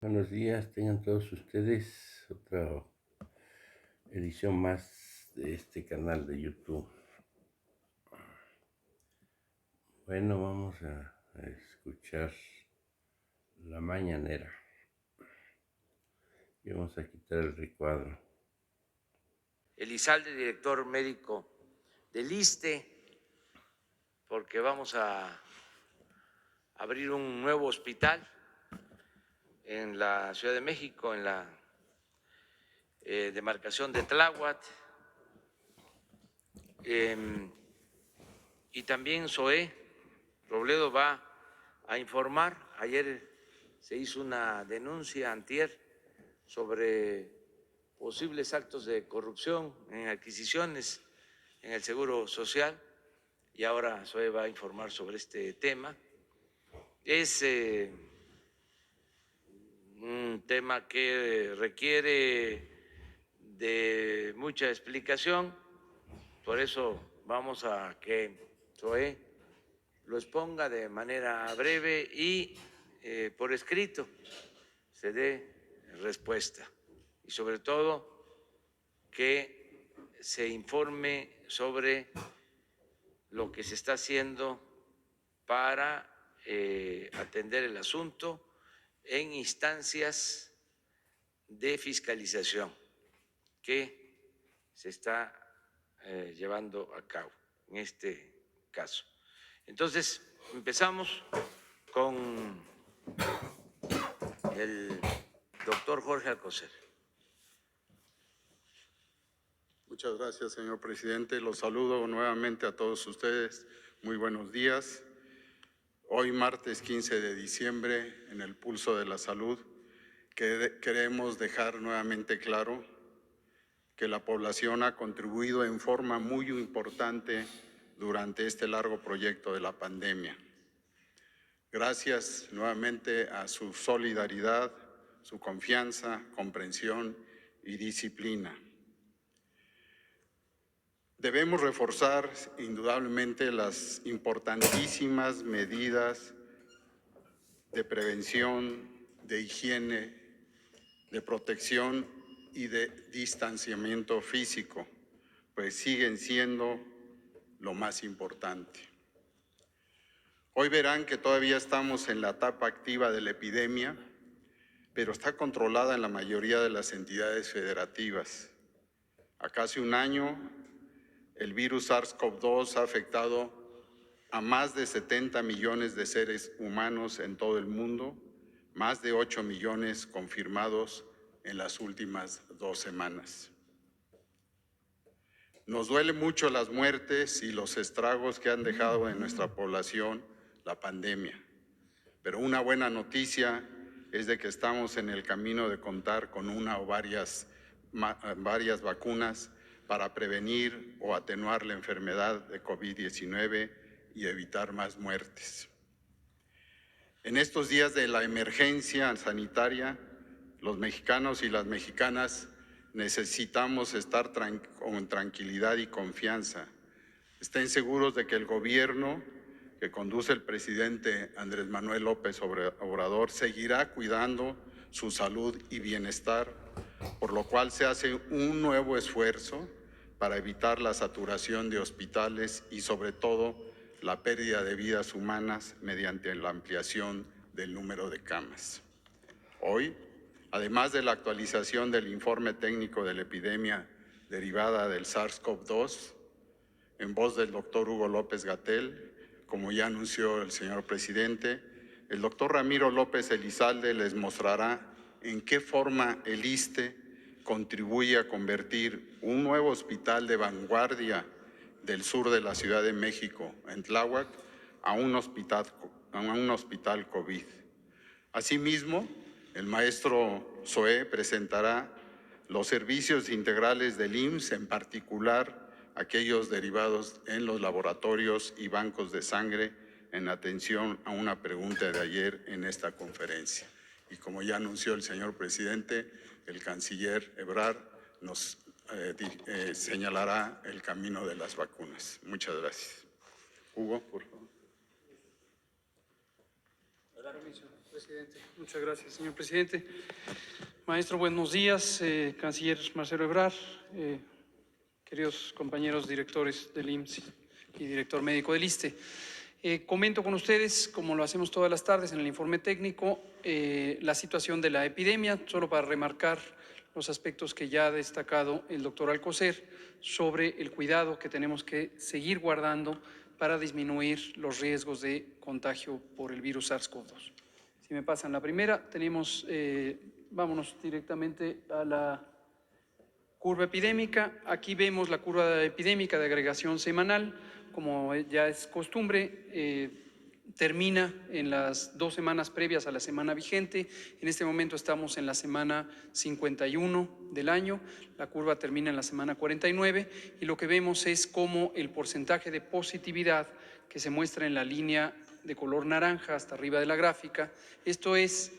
Buenos días, tengan todos ustedes otra edición más de este canal de YouTube. Bueno, vamos a escuchar la mañanera y vamos a quitar el recuadro. Elizalde, director médico del ISSSTE, porque vamos a abrir un nuevo hospital en la Ciudad de México, en la demarcación de Tláhuac, y también Zoé Robledo va a informar. Ayer se hizo una denuncia antier sobre posibles actos de corrupción en adquisiciones en el Seguro Social y ahora Zoé va a informar sobre este tema. Es un tema que requiere de mucha explicación, por eso vamos a que Zoé lo exponga de manera breve y por escrito se dé respuesta y sobre todo que se informe sobre lo que se está haciendo para atender el asunto en instancias de fiscalización que se está llevando a cabo en este caso. Entonces, empezamos con el doctor Jorge Alcocer. Muchas gracias, señor presidente. Los saludo nuevamente a todos ustedes. Muy buenos días. Hoy, martes 15 de diciembre, en el Pulso de la Salud, queremos dejar nuevamente claro que la población ha contribuido en forma muy importante durante este largo proyecto de la pandemia. Gracias nuevamente a su solidaridad, su confianza, comprensión y disciplina. Debemos reforzar indudablemente las importantísimas medidas de prevención, de higiene, de protección y de distanciamiento físico, pues siguen siendo lo más importante. Hoy verán que todavía estamos en la etapa activa de la epidemia, pero está controlada en la mayoría de las entidades federativas. A casi un año, el virus SARS-CoV-2 ha afectado a más de 70 millones de seres humanos en todo el mundo, más de 8 millones confirmados en las últimas 2 semanas. Nos duele mucho las muertes y los estragos que han dejado en nuestra población la pandemia, pero una buena noticia es de que estamos en el camino de contar con una o varias vacunas para prevenir o atenuar la enfermedad de COVID-19 y evitar más muertes. En estos días de la emergencia sanitaria, los mexicanos y las mexicanas necesitamos estar con tranquilidad y confianza. Estén seguros de que el gobierno que conduce el presidente Andrés Manuel López Obrador seguirá cuidando su salud y bienestar, por lo cual se hace un nuevo esfuerzo para evitar la saturación de hospitales y sobre todo la pérdida de vidas humanas mediante la ampliación del número de camas. Hoy, además de la actualización del informe técnico de la epidemia derivada del SARS-CoV-2, en voz del doctor Hugo López-Gatell, como ya anunció el señor presidente, el doctor Ramiro López Elizalde les mostrará en qué forma el ISSSTE contribuye a convertir un nuevo hospital de vanguardia del sur de la Ciudad de México, en Tláhuac, a un hospital COVID. Asimismo, el maestro Zoé presentará los servicios integrales del IMSS, en particular aquellos derivados en los laboratorios y bancos de sangre, en atención a una pregunta de ayer en esta conferencia. Y como ya anunció el señor presidente, el canciller Ebrard nos señalará el camino de las vacunas. Muchas gracias. Hugo, por favor. presidente. Muchas gracias, señor presidente. Maestro, buenos días. Canciller Marcelo Ebrard, queridos compañeros directores del IMSS y director médico del ISSSTE. Comento con ustedes, como lo hacemos todas las tardes en el informe técnico, la situación de la epidemia, solo para remarcar los aspectos que ya ha destacado el doctor Alcocer sobre el cuidado que tenemos que seguir guardando para disminuir los riesgos de contagio por el virus SARS-CoV-2. Si me pasan la primera, tenemos, vámonos directamente a la curva epidémica. Aquí vemos la curva epidémica de agregación semanal, como ya es costumbre, termina en las 2 semanas previas a la semana vigente. En este momento estamos en la semana 51 del año, la curva termina en la semana 49 y lo que vemos es cómo el porcentaje de positividad que se muestra en la línea de color naranja hasta arriba de la gráfica, esto es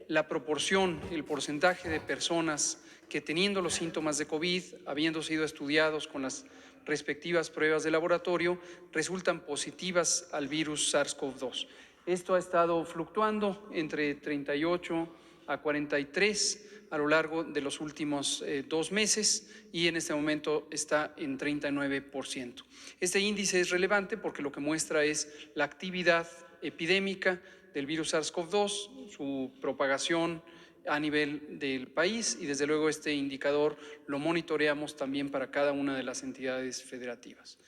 la proporción, el porcentaje de personas que teniendo los síntomas de COVID, habiendo sido estudiados con las respectivas pruebas de laboratorio, resultan positivas al virus SARS-CoV-2. Esto ha estado fluctuando entre 38 a 43 a lo largo de los últimos 2 meses y en este momento está en 39%. Este índice es relevante porque lo que muestra es la actividad epidémica del virus SARS-CoV-2, su propagación a nivel del país y desde luego este indicador lo monitoreamos también para cada una de las entidades federativas.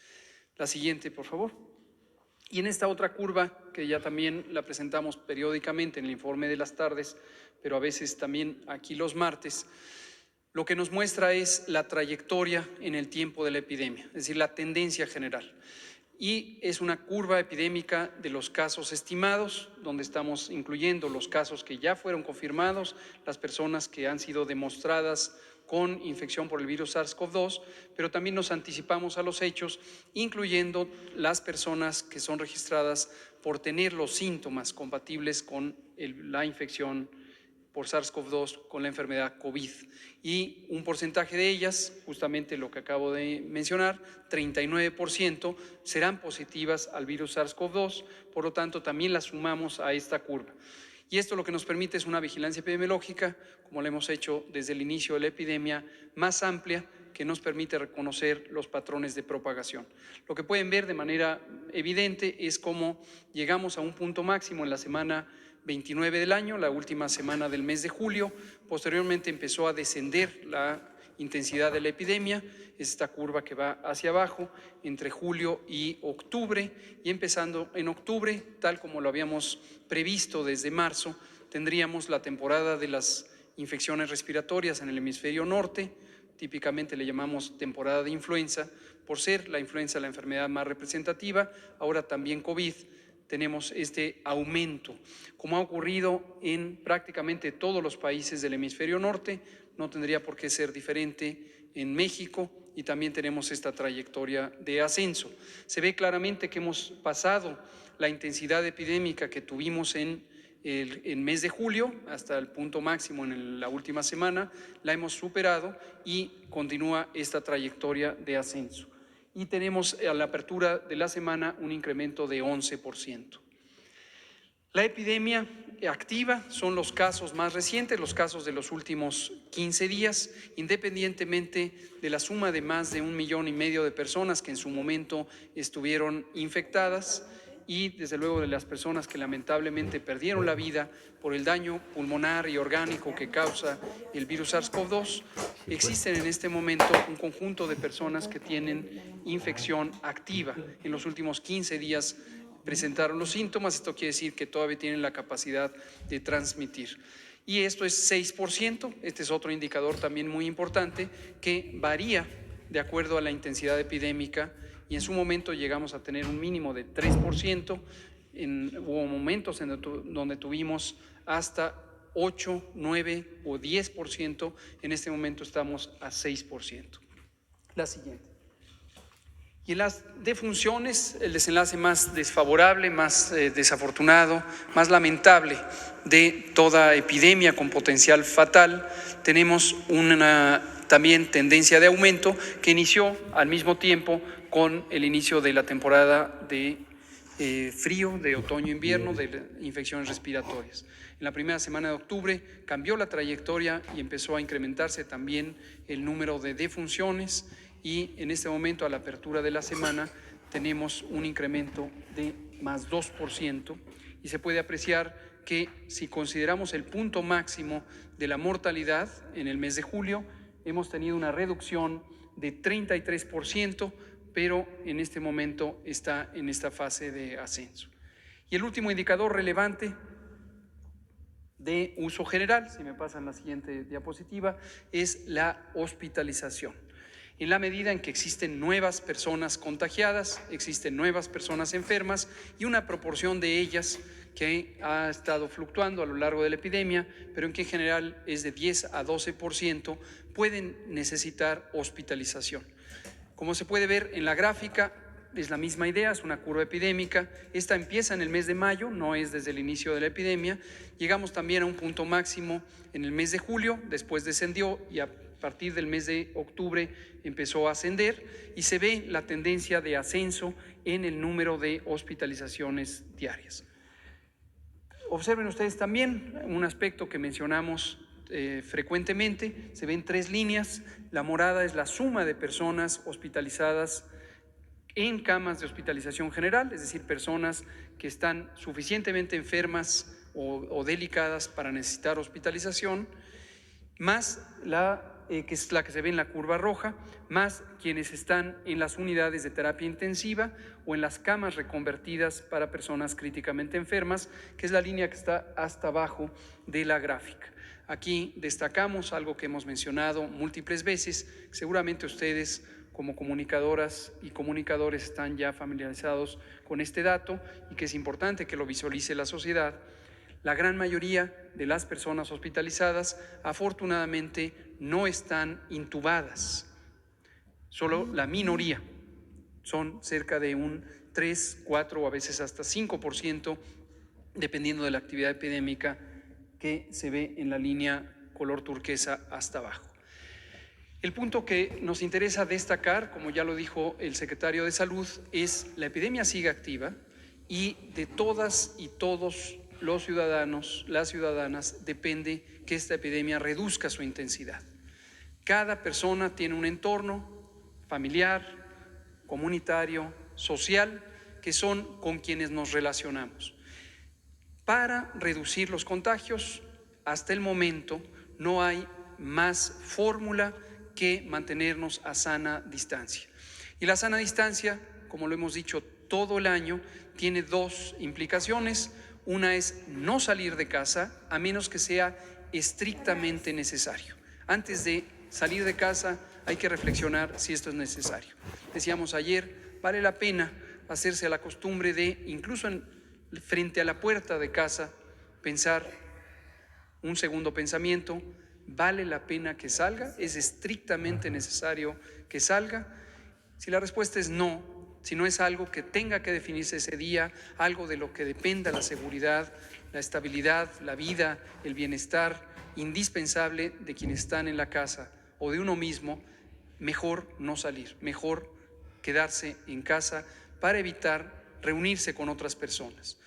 La siguiente, por favor. Y en esta otra curva, que ya también la presentamos periódicamente en el informe de las tardes, pero a veces también aquí los martes, lo que nos muestra es la trayectoria en el tiempo de la epidemia, es decir, la tendencia general. Y es una curva epidémica de los casos estimados, donde estamos incluyendo los casos que ya fueron confirmados, las personas que han sido demostradas con infección por el virus SARS-CoV-2, pero también nos anticipamos a los hechos, incluyendo las personas que son registradas por tener los síntomas compatibles con la infección por SARS-CoV-2 con la enfermedad COVID. Y un porcentaje de ellas, justamente lo que acabo de mencionar, 39% serán positivas al virus SARS-CoV-2, por lo tanto también las sumamos a esta curva. Y esto lo que nos permite es una vigilancia epidemiológica, como lo hemos hecho desde el inicio de la epidemia, más amplia, que nos permite reconocer los patrones de propagación. Lo que pueden ver de manera evidente es cómo llegamos a un punto máximo en la semana 29 del año, la última semana del mes de julio. Posteriormente empezó a descender la intensidad de la epidemia, es esta curva que va hacia abajo entre julio y octubre, y empezando en octubre, tal como lo habíamos previsto desde marzo, tendríamos la temporada de las infecciones respiratorias en el hemisferio norte, típicamente le llamamos temporada de influenza, por ser la influenza la enfermedad más representativa, ahora también COVID, tenemos este aumento. Como ha ocurrido en prácticamente todos los países del hemisferio norte, no tendría por qué ser diferente en México y también tenemos esta trayectoria de ascenso. Se ve claramente que hemos pasado la intensidad epidémica que tuvimos en el mes de julio hasta el punto máximo en la última semana, la hemos superado y continúa esta trayectoria de ascenso. Y tenemos a la apertura de la semana un incremento de 11%. La epidemia activa son los casos más recientes, los casos de los últimos 15 días, independientemente de la suma de más de 1,5 millones de personas que en su momento estuvieron infectadas y desde luego de las personas que lamentablemente perdieron la vida por el daño pulmonar y orgánico que causa el virus SARS-CoV-2. Existen en este momento un conjunto de personas que tienen infección activa. En los últimos 15 días presentaron los síntomas, esto quiere decir que todavía tienen la capacidad de transmitir. Y esto es 6%, este es otro indicador también muy importante que varía de acuerdo a la intensidad epidémica y en su momento llegamos a tener un mínimo de 3%, hubo momentos en donde tuvimos hasta 8, 9 o 10%, en este momento estamos a 6%. La siguiente. Y en las defunciones, el desenlace más desfavorable, más desafortunado, más lamentable de toda epidemia con potencial fatal, tenemos una también tendencia de aumento que inició al mismo tiempo con el inicio de la temporada de frío, de otoño-invierno, de infecciones respiratorias. En la primera semana de octubre cambió la trayectoria y empezó a incrementarse también el número de defunciones, y en este momento, a la apertura de la semana, tenemos un incremento de más 2%, y se puede apreciar que si consideramos el punto máximo de la mortalidad en el mes de julio, hemos tenido una reducción de 33%, pero en este momento está en esta fase de ascenso. Y el último indicador relevante de uso general, si me pasan la siguiente diapositiva, es la hospitalización. En la medida en que existen nuevas personas contagiadas, existen nuevas personas enfermas, y una proporción de ellas que ha estado fluctuando a lo largo de la epidemia, pero en que en general es de 10 a 12%, pueden necesitar hospitalización. Como se puede ver en la gráfica, es la misma idea, es una curva epidémica. Esta empieza en el mes de mayo, no es desde el inicio de la epidemia. Llegamos también a un punto máximo en el mes de julio, después descendió y a partir del mes de octubre empezó a ascender, y se ve la tendencia de ascenso en el número de hospitalizaciones diarias. Observen ustedes también un aspecto que mencionamos frecuentemente. Se ven 3 líneas. La morada es la suma de personas hospitalizadas en camas de hospitalización general, es decir, personas que están suficientemente enfermas o delicadas para necesitar hospitalización, más que es la que se ve en la curva roja, más quienes están en las unidades de terapia intensiva o en las camas reconvertidas para personas críticamente enfermas, que es la línea que está hasta abajo de la gráfica. Aquí destacamos algo que hemos mencionado múltiples veces, seguramente ustedes como comunicadoras y comunicadores están ya familiarizados con este dato, y que es importante que lo visualice la sociedad. La gran mayoría de las personas hospitalizadas afortunadamente no están intubadas, solo la minoría, son cerca de un 3, 4 o a veces hasta 5%, dependiendo de la actividad epidémica, que se ve en la línea color turquesa hasta abajo. El punto que nos interesa destacar, como ya lo dijo el secretario de Salud, es la epidemia sigue activa, y de todas y todos los ciudadanos, las ciudadanas, depende que esta epidemia reduzca su intensidad. Cada persona tiene un entorno familiar, comunitario, social, que son con quienes nos relacionamos. Para reducir los contagios, hasta el momento no hay más fórmula que mantenernos a sana distancia. Y la sana distancia, como lo hemos dicho todo el año, tiene 2 implicaciones. Una es no salir de casa a menos que sea estrictamente necesario. Antes de salir de casa hay que reflexionar si esto es necesario. Decíamos ayer, vale la pena hacerse a la costumbre de, incluso frente a la puerta de casa, pensar un segundo pensamiento: ¿vale la pena que salga? ¿Es estrictamente necesario que salga? Si la respuesta es no, si no es algo que tenga que definirse ese día, algo de lo que dependa la seguridad, la estabilidad, la vida, el bienestar indispensable de quienes están en la casa o de uno mismo, mejor no salir, mejor quedarse en casa para evitar reunirse con otras personas.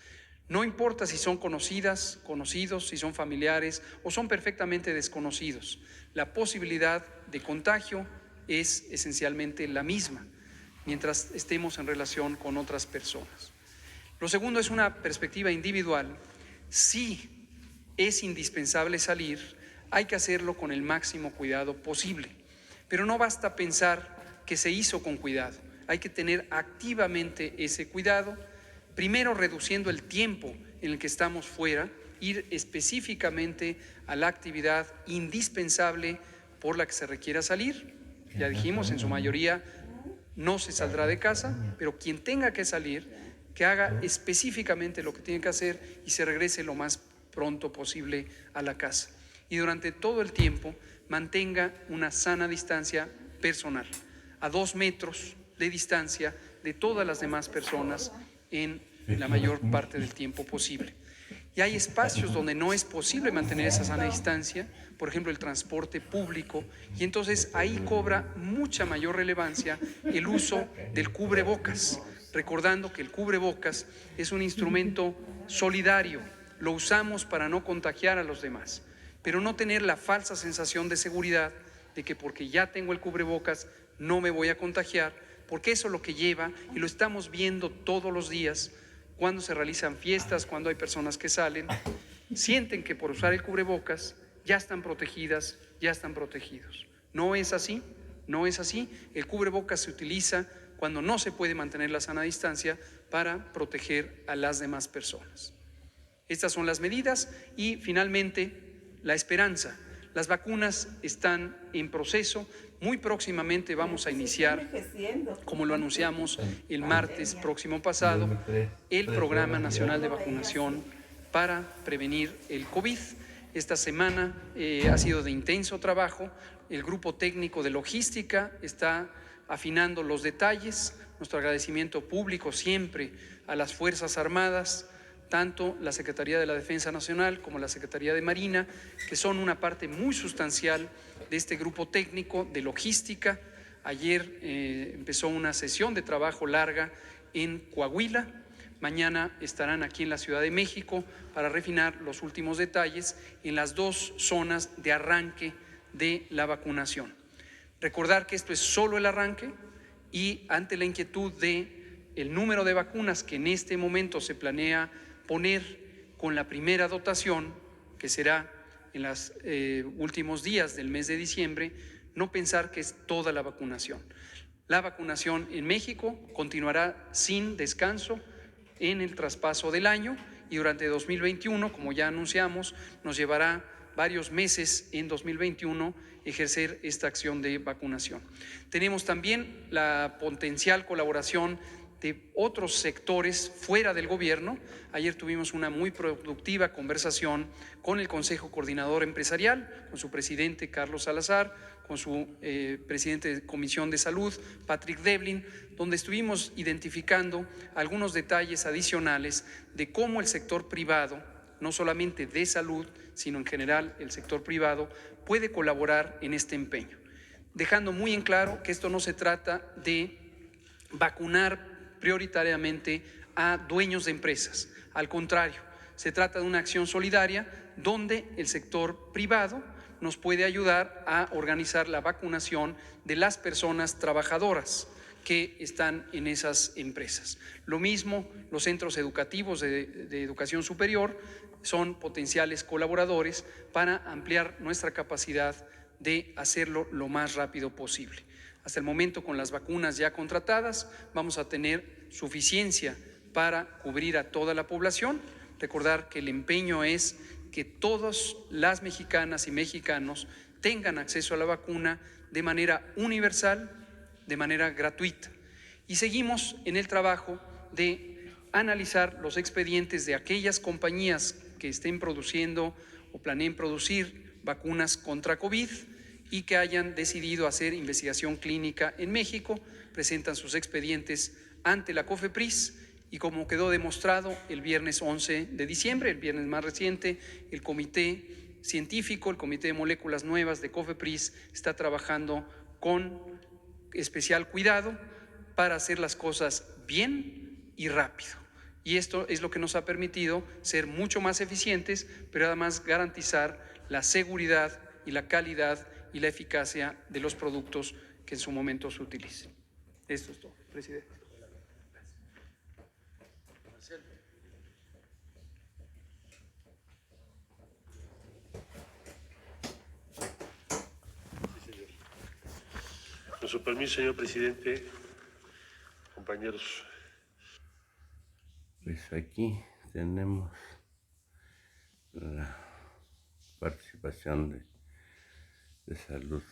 No importa si son conocidas, conocidos, si son familiares o son perfectamente desconocidos, la posibilidad de contagio es esencialmente la misma mientras estemos en relación con otras personas. Lo segundo es una perspectiva individual. Si es indispensable salir, hay que hacerlo con el máximo cuidado posible, pero no basta pensar que se hizo con cuidado, hay que tener activamente ese cuidado, primero reduciendo el tiempo en el que estamos fuera, ir específicamente a la actividad indispensable por la que se requiera salir. Ya dijimos, en su mayoría no se saldrá de casa, pero quien tenga que salir, que haga específicamente lo que tiene que hacer y se regrese lo más pronto posible a la casa. Y durante todo el tiempo mantenga una sana distancia personal, a 2 metros de distancia de todas las demás personas en la mayor parte del tiempo posible. Y hay espacios donde no es posible mantener esa sana distancia, por ejemplo el transporte público, y entonces ahí cobra mucha mayor relevancia el uso del cubrebocas, recordando que el cubrebocas es un instrumento solidario, lo usamos para no contagiar a los demás, pero no tener la falsa sensación de seguridad de que porque ya tengo el cubrebocas no me voy a contagiar, porque eso es lo que lleva, y lo estamos viendo todos los días, cuando se realizan fiestas, cuando hay personas que salen, sienten que por usar el cubrebocas ya están protegidas, ya están protegidos. No es así, no es así. El cubrebocas se utiliza cuando no se puede mantener la sana distancia para proteger a las demás personas. Estas son las medidas y finalmente la esperanza. Las vacunas están en proceso. Muy próximamente vamos a iniciar, como lo anunciamos el martes próximo pasado, el Programa Nacional de Vacunación para prevenir el COVID. Esta semana ha sido de intenso trabajo. El grupo técnico de logística está afinando los detalles. Nuestro agradecimiento público siempre a las Fuerzas Armadas, tanto la Secretaría de la Defensa Nacional como la Secretaría de Marina, que son una parte muy sustancial de este grupo técnico de logística. Ayer empezó una sesión de trabajo larga en Coahuila. Mañana estarán aquí en la Ciudad de México para refinar los últimos detalles en las dos zonas de arranque de la vacunación. Recordar que esto es solo el arranque y ante la inquietud de el número de vacunas que en este momento se planea poner con la primera dotación, que será en los últimos días del mes de diciembre, no pensar que es toda la vacunación. La vacunación en México continuará sin descanso en el traspaso del año y durante 2021, como ya anunciamos, nos llevará varios meses en 2021 ejercer esta acción de vacunación. Tenemos también la potencial colaboración de otros sectores fuera del gobierno. Ayer tuvimos una muy productiva conversación con el Consejo Coordinador Empresarial, con su presidente Carlos Salazar, con su presidente de Comisión de Salud, Patrick Devlin, donde estuvimos identificando algunos detalles adicionales de cómo el sector privado, no solamente de salud, sino en general el sector privado, puede colaborar en este empeño, dejando muy en claro que esto no se trata de vacunar prioritariamente a dueños de empresas. Al contrario, se trata de una acción solidaria donde el sector privado nos puede ayudar a organizar la vacunación de las personas trabajadoras que están en esas empresas. Lo mismo, los centros educativos de educación superior son potenciales colaboradores para ampliar nuestra capacidad de hacerlo lo más rápido posible. Hasta el momento, con las vacunas ya contratadas, vamos a tener suficiencia para cubrir a toda la población. Recordar que el empeño es que todas las mexicanas y mexicanos tengan acceso a la vacuna de manera universal, de manera gratuita. Y seguimos en el trabajo de analizar los expedientes de aquellas compañías que estén produciendo o planeen producir vacunas contra COVID y que hayan decidido hacer investigación clínica en México. Presentan sus expedientes ante la COFEPRIS y, como quedó demostrado el viernes 11 de diciembre, el viernes más reciente, el comité científico, el Comité de Moléculas Nuevas de COFEPRIS está trabajando con especial cuidado para hacer las cosas bien y rápido. Y esto es lo que nos ha permitido ser mucho más eficientes, pero además garantizar la seguridad y la calidad y la eficacia de los productos que en su momento se utilicen. Esto es todo, presidente. Con su permiso, señor presidente, compañeros. Pues aquí tenemos la participación de salud.